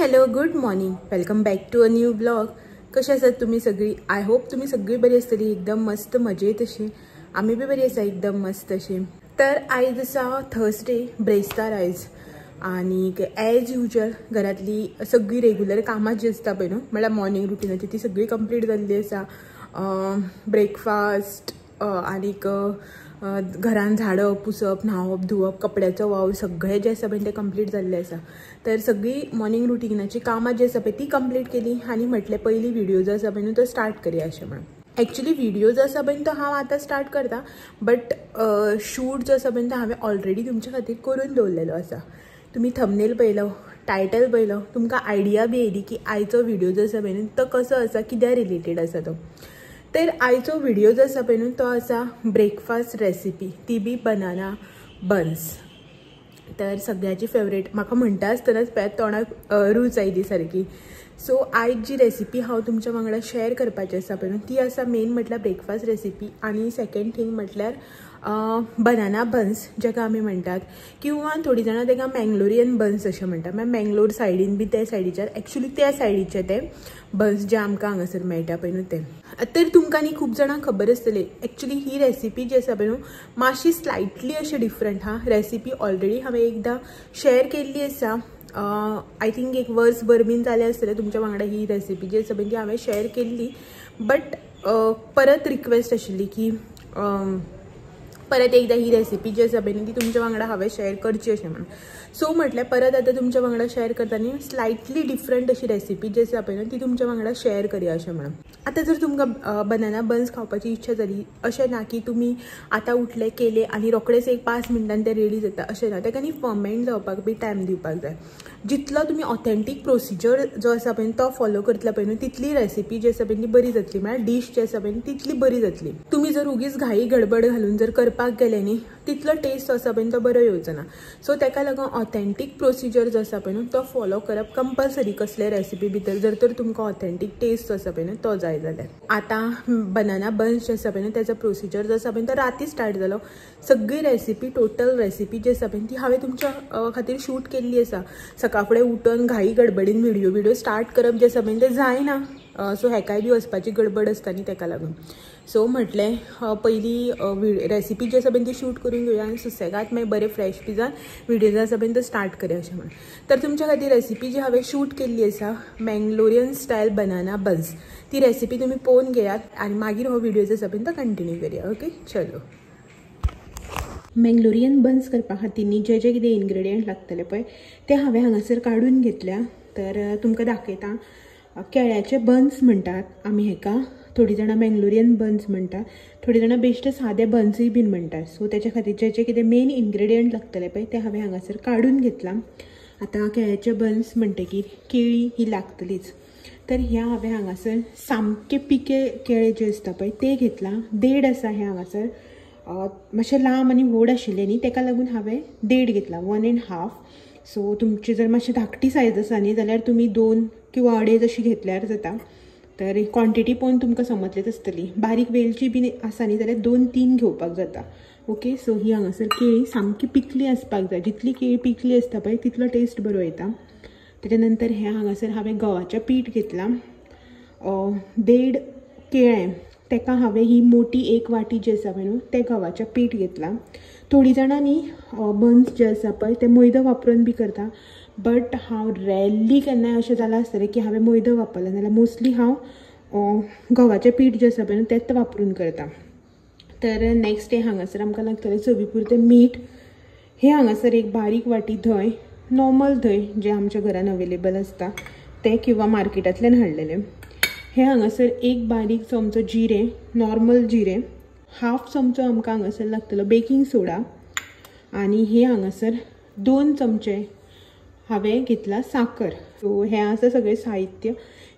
Hello good morning, welcome back to a new blog. कशा आसात तुम्ही सगळी? आय होप तुम्ही सगळी बरी आसतली, एकदम मस्त मजेत अशी. आम्ही बी बरी आसा, एकदम मस्त अशी. तर आयज आसा थर्सडे, ब्रेस्तार आयज. आणि ॲज युजल घरातली सगळी रेग्युलर कामां जी आसता पळय न्हू, म्हळ्यार मॉर्निंग रुटीनाची ती सगळी कंप्लीट जाल्ली आसा. ब्रेकफास्ट आनीक घरान झाडप पुसप न्हावप धुवप कपड्याचो वावर सगळें जे आसा पळय तें कंप्लीट जाल्लें आसा. तर सगळी मॉर्निंग रुटीनाची कामां जी आसा पळय ती कंप्लीट केली आनी म्हटलें पयली व्हिडिओ जो आसा पळय न्हू तो स्टार्ट करया अशें म्हणून. एक्चुअली व्हिडिओ जो आसा पळय तो हांव आतां स्टार्ट करता, बट शूट जो आसा पळय तो हांवें ऑलरेडी तुमच्या खातीर करून दवरलेलो आसा. तुमी थंबनेल पळयलो, टायटल पळयलो, तुमकां आयडिया बी येयली की आयचो व्हिडिओ जो आसा पळय न्हू तो कसो आसा, कित्या रिलेटेड आसा तो. तर आयचो व्हिडिओ जो आसा पळय न्हू तो आसा ब्रेकफास्ट रेसिपी, ती बी बनाना बन्स. तर सगळ्याची फेवरेट, म्हाका म्हणटा आसतनाच पळय तोंडाक रूच आयली सारकी. सो आयज जी रेसिपी हांव तुमच्या वांगडा शेअर करपाची आसा पळय न्हू ती आसा मेन म्हटल्यार ब्रेकफास्ट रेसिपी. आनी सेकंड थिंग म्हटल्यार बनाना बन्स जेका आमी म्हणटात, किंवा थोडी जाणां तेका मँगलोरियन बन्स अशें म्हणटात. मँगलोर सायडीन बी ते सायडीच्यान एक्चुअली त्या सायडीचे ते बन्स जे आमकां हांगासर मेळटा पळय न्हू ते. तर तुमकां न्ही खूब जाणांक खबर आसतली एक्चुअली ही रेसिपी जी आसा पळय न्हू मातशी स्लायटली अशी डिफरंट हा. रेसिपी ऑलरेडी हांवें एकदां शेअर केल्ली आसा. आय थिंक एक वर्स भर बीन जालें आसतलें तुमच्या वांगडा ही रेसिपी जी आसा पळय ती हांवें शेअर केल्ली. बट परत रिक्वेस्ट आशिल्ली की परत एकदा ही रेसिपी जी आसा पळय न्ही ती तुमच्या वांगडा हांवें शेअर करची अशें म्हणून. सो म्हटल्यार परत आतां तुमच्या वांगडा शेअर करताना स्लायटली डिफरंट अशी रेसिपी जी आसा पळय न्हू ती तुमच्या वांगडा शेअर करया अशें म्हणून. आतां जर तुमकां बनाना बन्स खावपाची इच्छा जाली, अशें ना की तुमी आतां उठले केले आनी रोखडेच एक 5 मिनटान ते रेडी जाता अशें ना. ताका न्ही फर्मेंट जावपाक बी टायम दिवपाक जाय. जितलो तुमी ऑथेंटीक प्रोसिजर जो आसा पळय तो फॉलो करतले पळय न्हू तितली रेसिपी जी आसा पळय ती बरी जातली, म्हळ्यार डीश जी आसा पळय तितली बरी जातली. तुमी जर उगीच घाई गडबड घालून जर करपाक गेले न्ही तितलो टेस्ट आसा पळय तो बरो येवचो ना. सो ताका लागून ऑथेंटीक प्रोसिजर जो आसा पळय न्हू तो फॉलो करप कंपल्सरी कसले रेसिपी भितर, जर तर तुमकां ऑथेंटीक टेस्ट जो आसा पळय न्हू तो जाय जाल्यार. आतां बनाना बन्स जे आसा पळय न्हू तेजो प्रोसिजर जो आसा पळय तो राती स्टार्ट जालो. सगळी रेसिपी टोटल रेसिपी जी आसा पळय ती हांवें तुमच्या खातीर शूट केल्ली आसा. सकाळ फुडें उठून घाई गडबडीन व्हिडिओ स्टार्ट करप जे आसा पळय तें जायना. सो हेकाय बी वचपाची गडबड आसता न्ही ताका लागून. सो म्हटलें पयली रेसिपी जी आसा पळय ती शूट करून घेवया आनी सुसेगाद मागीर बरें फ्रेश बी जावन व्हिडिओ जो आसा पळय तो स्टार्ट करया अशें म्हणून. तर तुमच्या खातीर रेसिपी जी हांवें शूट केल्ली आसा मँगलोरियन स्टायल बनाना बन्स, ती रेसिपी तुमी पळोवन घेयात आनी मागीर हो व्हिडिओ जो आसा पळय तो कंटिन्यू करया. ओके, चलो. मँगलोरियन बन्स करपा खातीर न्ही जे कितें इनग्रेडियंट लागतले पळय ते हांवें हांगासर काडून घेतल्या. तर तुमकां दाखयता. केळ्याचे बन्स म्हणटात आमी हेका, थोडी जाणां मँगलोरियन बन्स म्हणटात, थोडी जाणां बेश्टे सादे बन्सूय बीन म्हणटात. सो तेच्या खातीर जे कितें मेन इनग्रेडियंट लागतले पळय ते हांवें हांगासर काडून घेतलां. आतां केळ्याचे बन्स म्हणटकीर केळी ही लागतलीच. तर ह्या हांवें हांगासर सामके पिके केळे जे आसता पळय ते घेतलां. देड आसा हे हांगासर, मातशें लांब आनी व्हड आशिल्लें न्ही ताका लागून हांवें देड घेतला, 1.5. सो तुमची जर मातशी धाकटी सायज आसा न्ही जाल्यार तुमी 2 किंवा 2.5 अशी घेतल्यार जाता. तर क्वॉन्टिटी पळोवन तुमकां समजलीच आसतली. बारीक वेलची बीन आसा न्ही जाल्यार 2-3 घेवपाक जाता. ओके, सो ही हांगासर केळी सामकी पिकली आसपाक जाय. जितली केळी पिकली आसता पळय तितलो टेस्ट बरो येता. तेच्या नंतर हे हांगासर हांवें गव्हाचें पीठ घेतलां. 1.5 केळें तेका हांवें ही मोठी 1 वाटी जी आसा पळय न्हू तें गव्हाचें पीठ घेतलां. थोडी जाणां न्ही बन्स जे आसा पळय ते मैदा वापरून बी करता, बट हांव रॅरली केन्नाय अशें जालां आसतलें की हांवें मैदा वापरला, नाल्यार मोस्टली हांव गव्हाचें पीठ जें आसा पळय न्हू तेंच वापरून करता. तर नेक्स्ट डे हांगासर आमकां लागतलें चवी पुरतें मीठ. हे हांगासर एक बारीक वाटी धंय, नॉर्मल धंय जें आमच्या घरान अवेलेबल आसता तें किंवा मार्केटांतल्यान हाडलेलें. हे हांगासर एक बारीक चमचो जिरें, नॉर्मल जिरें. 1/2 चमचो आमकां हांगासर लागतलो बेकिंग सोडा. आनी हे हांगासर 2 चमचे हांवें घेतला साखर. सो हें आसा सगळें साहित्य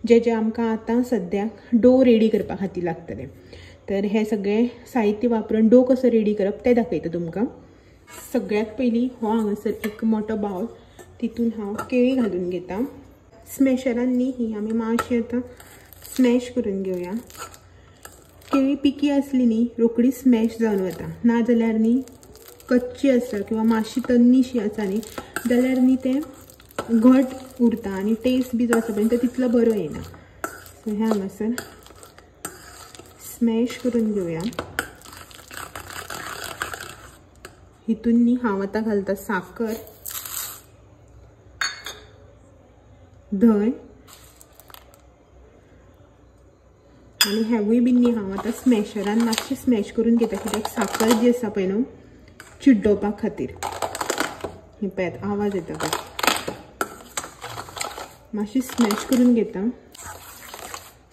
जें आमकां आतां सद्याक डो रेडी करपा खातीर लागतलें. तर हें सगळें साहित्य वापरून डो कसो रेडी करप तें दाखयता तुमकां. सगळ्यात पयलीं हो हांगासर एक मोठो बावल, तितून हांव केळी घालून घेता. स्मॅशरान न्ही ही आमी मातशी आतां स्मॅश करून घेवया. केळी पिकी आसली न्ही रोखडी स्मॅश जावन वता, नाजाल्यार न्ही कच्ची आसा किंवा मातशी तन्नीशी आसा न्ही जाल्यार न्ही तें घट उरता आणि टेस्ट बी जो आसा पळय तो तितलो बरो येना. सो हे हांगासर स्मॅश करून घेवया. हितून न्ही हांव आतां घालता साखर, धंय आणि हेवूय बीन न्ही हांव आतां स्मॅशरान मातशें स्मॅश करून घेता, कित्याक साखर जी आसा पळय न्हू चिड्डोवपा खातीर. हे पळयात आवाज येता पळय. मातशें स्मॅश करून घेता.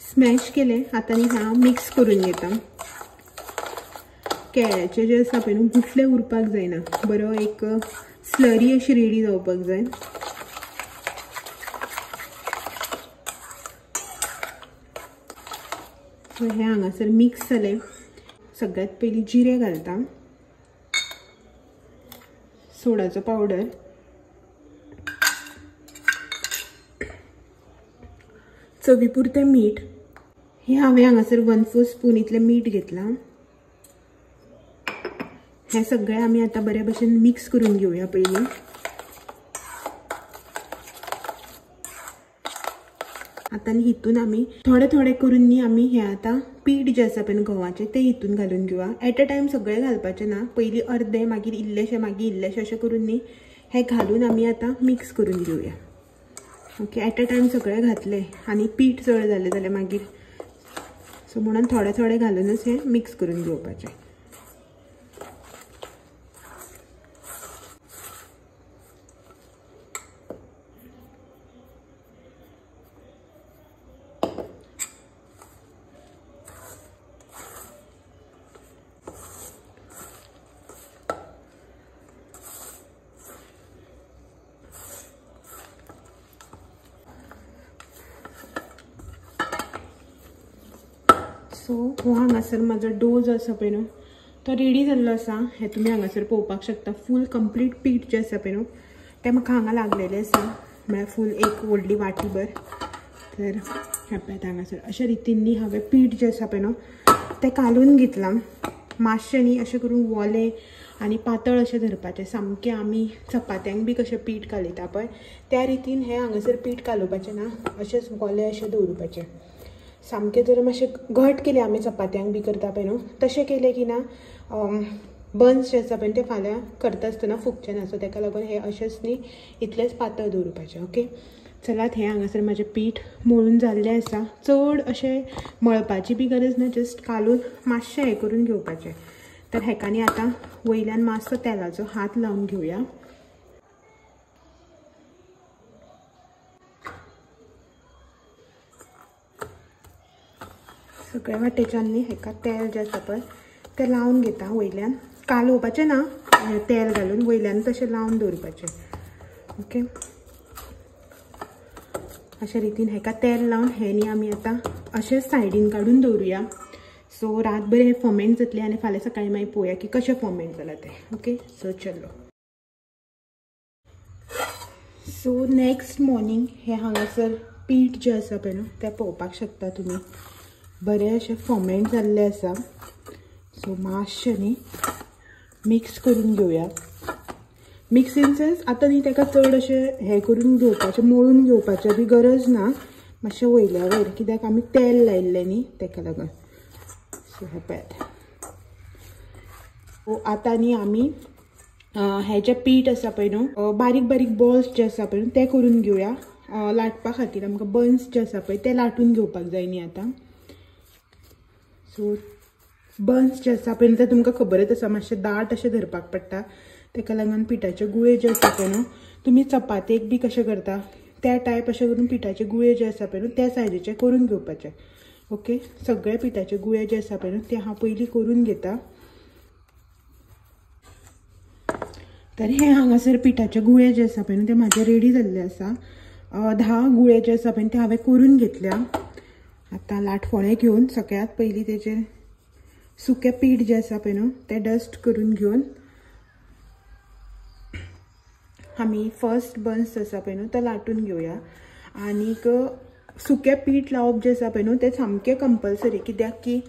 स्मॅश केले आतां न्ही हांव मिक्स करून घेता. केळ्याचे जे आसा पळय न्हू गुठले उरपाक जायना, बरो एक स्लरी अशी रेडी जावपाक जाय. हे हांगासर मिक्स जाले. सगळ्यात पयलीं जिरे घालता, सोडाचो पावडर, चवी पुरतें मीठ. हे हांवें हांगासर 1/4 स्पून इतलें मीठ घेतलां. हे सगळें आमी आतां बरे भशेन मिक्स करून घेवया पयलीं. आतां हितून आमी थोडे थोडे करून न्ही आमी हे आतां पीठ जे आसा पळय गव्हाचें तें हितून घालून घेवया. एट अ टायम सगळें घालपाचें ना, पयलीं अर्दें मागीर इल्लेशें अशें करून न्ही हे घालून आमी आतां मिक्स करून घेवया. ओके, एट अ टायम सगळें घातलें आनी पीठ चड जालें जाल्यार मागीर सो म्हणून थोडे थोडे घालूनच हे मिक्स करून घेवपाचें. सो हो हांगासर म्हाजो डो जो आसा पळय न्हू तो रेडी जाल्लो आसा. हे तुमी हांगासर पळोवपाक शकता. फूल कंप्लीट पीठ जे आसा पळय न्हू तें म्हाका हांगा लागलेलें आसा, म्हळ्यार फूल एक व्हडली वाटीभर. तर हे पळयात हांगासर अशा रितीन न्ही हांवें पीठ जे आसा पळय न्हू तें कालून घेतलां. मातशें न्ही अशें करून वोलें आनी पातळ अशें धरपाचें. सामकें आमी चपात्यांक बी कशें पीठ घालयता पळय त्या रितीन हें हांगासर पीठ घालोवपाचें ना, अशेंच वोलें अशें दवरपाचें. सामकें जर मातशें घट केलें आमी चपात्यांक बी करता पळय न्हू तशें केलें की ना बन्स जे आसा पळय ते फाल्यां करता आसतना फुगचे ना. सो ताका लागून हे अशेंच न्ही इतलेंच पातळ दवरपाचें. ओके, चलात हें हांगासर म्हाजें पीठ मळून जाल्लें आसा. चड अशें मळपाची बी गरज ना, जस्ट कालून मातशें हें करून घेवपाचें. तर हेकांनी आतां वयल्यान मातसो तेलाचो हात लावन घेवया. सगळ्या वाटेच्यान न्ही हेका तेल जें आसा पळय तें लावन घेता. वयल्यान कालोवपाचें ना, तेल घालून वयल्यान तशें लावन दवरपाचें. ओके, अशा रितीन हेका तेल लावन हे न्ही आमी आतां अशेंच सायडीन काडून दवरुया. सो रातभर हे फर्मेंट जातलें आनी फाल्यां सकाळीं मागीर पळोवया की कशें फर्मेंट जालां तें. ओके, सो चलो. सो नेक्स्ट मॉर्निंग हे हांगासर पीठ जें आसा पळय न्हू तें पळोवपाक शकता तुमी बरें अशें फर्मेंट जाल्लें आसा. सो मातशें न्ही मिक्स करून घेवया. मिक्स इन सेन्स आतां न्ही ताका चड अशें हें करून घेवपाचें, मळून घेवपाचें बी गरज ना, मातशें वयल्या वयर, कित्याक आमी तेल लायिल्लें न्ही ताका लागून. सो हे पळयात. सो आतां न्ही आमी हें जें पीठ आसा पळय न्हू बारीक बारीक बॉल्स जे आसा पळय ते करून घेवया. लाटपा खातीर आमकां बन्स जे आसा पळय ते लाटून घेवपाक जाय न्ही आतां. सो बन्स जे आसा पळय ते तुमकां खबरच आसा मातशें दाट अशें धरपाक पडटा. ताका लागून पिठाचे गुळे जे आसा पळय न्हू तुमी चपातेक बी कशें करता त्या टायप अशें करून पिठाचे गुळे जे आसा पळय न्हू त्या सायजीचे करून घेवपाचे. ओके, सगळे पिठाचे गुळे जे आसा पळय न्हू ते हांव पयलीं करून घेता. तर हे हांगासर पिठाचे गुळे जे आसा पळय न्हू ते म्हाजे रेडी जाल्ले आसा. 10 गुळे जे आसा पळय ते हांवें करून घेतल्या. आतां लाटफोळे घेवन सगळ्यात पयलीं तेजेर सुकें पीठ जें आसा पळय न्हू तें डस्ट करून घेवन आमी फर्स्ट बन्स आसा पळय न्हू तो लाटून घेवया. आनीक सुकें पीठ लावप जें आसा पळय न्हू तें सामकें कंपल्सरी, कित्याक की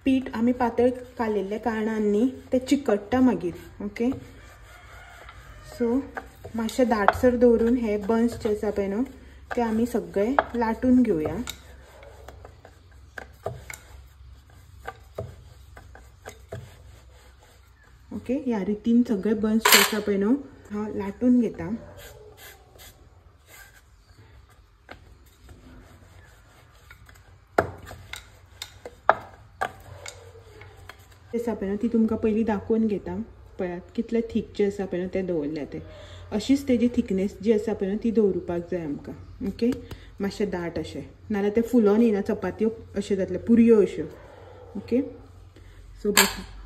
पीठ आमी पातळ कालयल्ल्या कारणान न्ही तें चिकट्टा मागीर. ओके, सो मातशें दाटसर दवरून हे बन्स जे आसा पळय न्हू ते आम्ही सगळे लाटून घेऊया. ओके, ह्या रितीन सगळे बन्स जे आसा पळय न्हू हांव लाटून घेता. आसा पळय न्हू ती तुमकां पयलीं दाखोवन घेता. पळयात कितले थीक जे आसा पळय न्हू ते दवरल्या ते. अशीच तेजी थिकनेस जी आसा पळय न्हू ती दवरुपाक जाय आमकां. ओके, मातशें दाट अशें, नाल्यार ते फुलोन येना, चपात्यो अशें जातले, पुरयो अश्यो. ओके, सो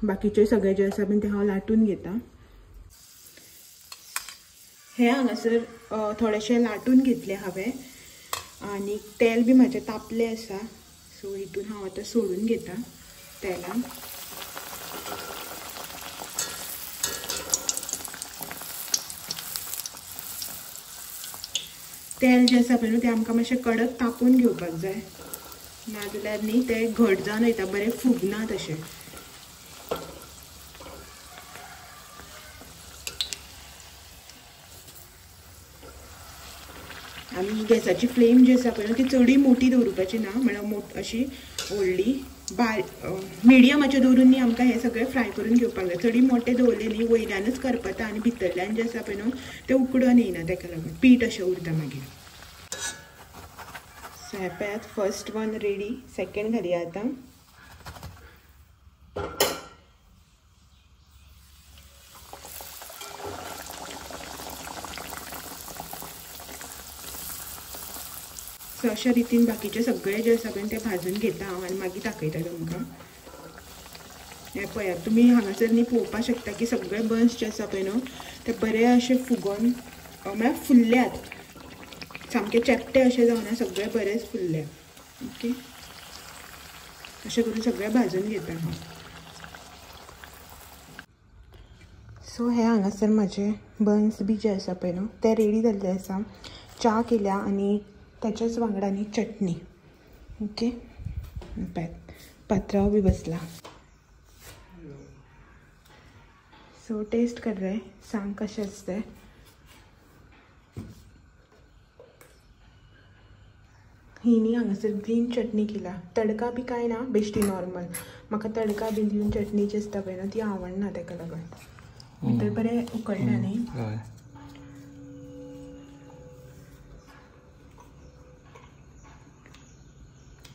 बाकीचे सगळे जे आसा पळय ते हांव लाटून घेता. हे हांगासर थोडेशे लाटून घेतले हांवें आनी तेल बी म्हाजें तापलें आसा. सो हितून हांव आतां सोडून घेता तेलान. तेल जे आसा पळय न्हू ते आमकां मातशें कडक तापोवन घेवपाक जाय, नाजाल्यार न्ही ते घट जावन वयता, बरें फुगना तशें. आनी गॅसाची फ्लेम जी आसा पळय न्हू ती चडूय मोठी दवरुपाची ना, म्हळ्यार अशी व्हडली मिडियमाचेर दवरून न्ही आमकां हे सगळे फ्राय करून घेवपाक जाय. चडी मोठे दवरले न्ही वयल्यानच करपता आनी भितरल्यान जे आसा पळय न्हू ते उकडून येयना, ताका लागून पीठ अशें उरता मागीर. सो हे पळयात फर्स्ट वन रेडी. सेकंड घालया आतां. सो अशा रितीन बाकीचे सगळे जे आसा पळय ते भाजून घेता हांव आनी मागीर दाखयता तुमकां. हे पळयात तुमी हांगासर न्ही पळोवपाक शकता की सगळे बन्स जे आसा पळय न्हू ते बरे अशे फुगोन म्हळ्यार फुल्ल्यात, सामके चेपटे अशे जावना, सगळे बरेच फुल्ल्या. ओके, अशें करून सगळे भाजून घेता हांव. सो हे हांगासर म्हाजे बन्स बी जे आसा पळय न्हू ते रेडी जाल्ले आसा. च्या केल्या आनी त्याच्याच वांगडानी चटणी. ओके, पात्रांव बी बसला. सो टेस्ट कर रे, सांग कशें आसता. ही न्ही हांगासर ग्रीन चटणी केला, तडका बी कांय ना, बेश्टी नॉर्मल. म्हाका तडका बी दिवन चटणी जी आसता पळय न्हू ती आवडना, ताका लागून. भितर बरें उकडलें न्ही.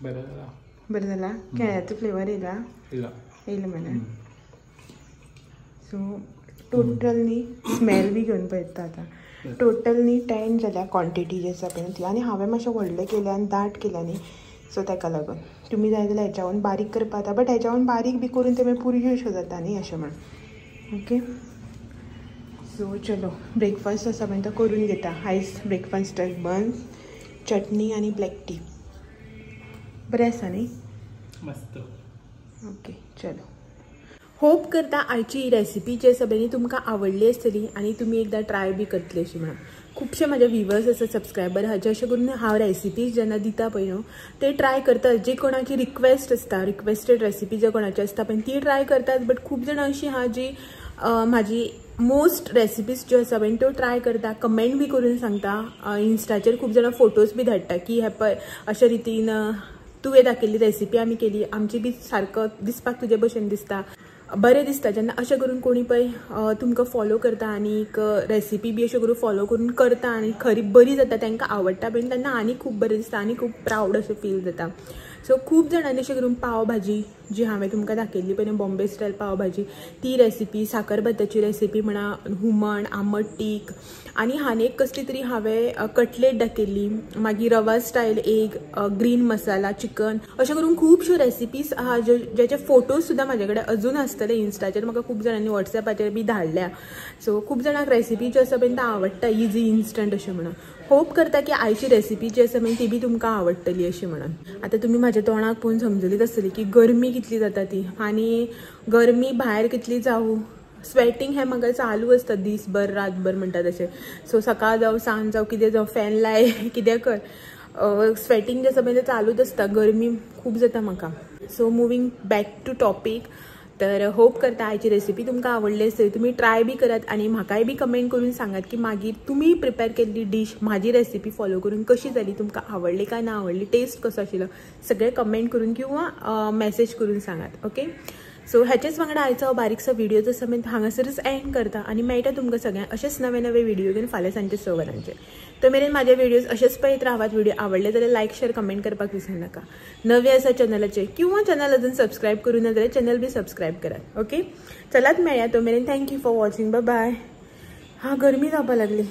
बरें जाला. केळ्याचो फ्लेवर येयला मरे. सो टोटल न्ही स्मेल बी घेवन पळयता आतां. टोटल न्ही 10 जाल्या क्वॉन्टिटी जी आसा पळय ती. आनी हांवें मातशें व्हडलें केलें आनी दाट केल्या न्ही, सो ताका लागून. तुमी जाय जाल्यार हेच्यावन बारीक करपा जाता, बट हेच्यावन बारीक बी करून ते मागीर पुरयो अश्यो जाता न्ही अशें म्हण. ओके, सो चलो ब्रेकफास्ट आसा पळय तो करून घेता. आयज ब्रेकफास्ट बन्स, चटणी आनी ब्लॅक टी. बरें आसा न्ही, मस्त. ओके, चलो. होप करता आयची ही रेसिपी जी आसा पळय तुमकां आवडली आसतली आनी तुमी एकदां ट्राय बी करतली अशी म्हणून. खुबशे म्हाजे व्हिवर्स आसा, सबस्क्रायबर आहा, जे अशें करून हांव रेसिपीज जेन्ना दिता पळय न्हू ते ट्राय करतात. जी कोणाची रिक्वेस्ट आसता, रिक्वेस्टेड रेसिपी जे कोणाची आसता पळय ती ट्राय करतात. बट खूब जाणां अशी आहा जी म्हाजी मोस्ट रेसिपीज ज्यो आसा पळय त्यो ट्राय करता, कमेंट बी करून सांगता. इन्स्टाचेर खूब जाणां फोटोज बी धाडटा की हे पळय अशे रितीन तुवें दाखयल्ली रेसिपी आमी केली, आमची बी सारको दिसपाक तुजे भशेन दिसता. बरें दिसता जेन्ना अशें करून कोणी पळय तुमकां फॉलो करता आनी रेसिपी बी अशें करून फॉलो करून करता आनी खरी बरी जाता, तांकां आवडटा पळय तेन्ना आनी खूब बरें दिसता आनी खूब प्रावड अशें फील जाता. सो खूब जाणांनी अशें करून पाव भाजी जी हांवें तुमकां दाखयल्ली पळय बॉम्बे स्टायल पाव भाजी, ती रेसिपी, साकरभाताची रेसिपी म्हणा, हुमण, आमट तीख, आनी हाने कसली तरी हांवें कटलेट दाखयल्ली, मागीर रवा स्टायल एग, ग्रीन मसाला चिकन, अशें करून खुबश्यो रेसिपीज आहा जेचे फोटोज सुद्दां म्हाजे कडेन अजून आसतले इन्स्टाचेर, म्हाका खूब जाणांनी वॉट्सॅपाचेर बी धाडल्या. सो खूब जाणांक रेसिपी जी आसा पळय ती आवडटा, इजी इन्स्टंट अशें म्हणून. होप करता की आयची रेसिपी जी आसा ती बी तुमकां आवडटली अशी म्हणून. आतां तुमी म्हाज्या तोंडाक पळोवन समजलीच आसतली की गरमी कितली जाता ती, आनी गरमी भायर कितली जावं, स्वेटींग हें म्हाका चालू आसता दीसभर रातभर म्हणटा तशें. सो सकाळ जावं सांज जावं कितें जावं फॅन लाय कितें कर, स्वेटींग जें आसा पळय तें चालूच आसता, गरमी खूब जाता म्हाका. So moving back to topic, तर होप करता आयची रेसिपी तुमकां आवडली असेल, तुम्ही ट्राय बी करात आणि म्हाकाय बी कमेंट करून सांगात की मागीर तुम्ही प्रिपेअर केल्ली डिश माझी रेसिपी फॉलो करून कशी जाली, तुमकां आवडली काय ना आवडली, टेस्ट कसो आशिल्लो सगळे कमेंट करून किंवा मेसेज करून सांगात. ओके, सो ह्याचेच वांगडा आयचो बारीकसो व्हिडिओ जो समेत हांगासरच एंड करता आणि मेळटा तुमकां सगळ्यांक असेच नवे नवे व्हिडिओ घेवन फाल्यां सांजचे 6 वरांचेर. तो मेरेन माझे व्हिडिओज असेच पळयत रावात. व्हिडिओ आवडले जाल्यार लाईक शेअर कमेंट करपाक विसरू नका. नवे आसा चॅनलाचेर किंवा चॅनल अजून सबस्क्राईब करूं ना जाल्यार चॅनल बी सबस्क्राईब करात. ओके, चलात मेळया. तो मेरेन thank you for watching. Bye bye. गरमी जावपाक लागली.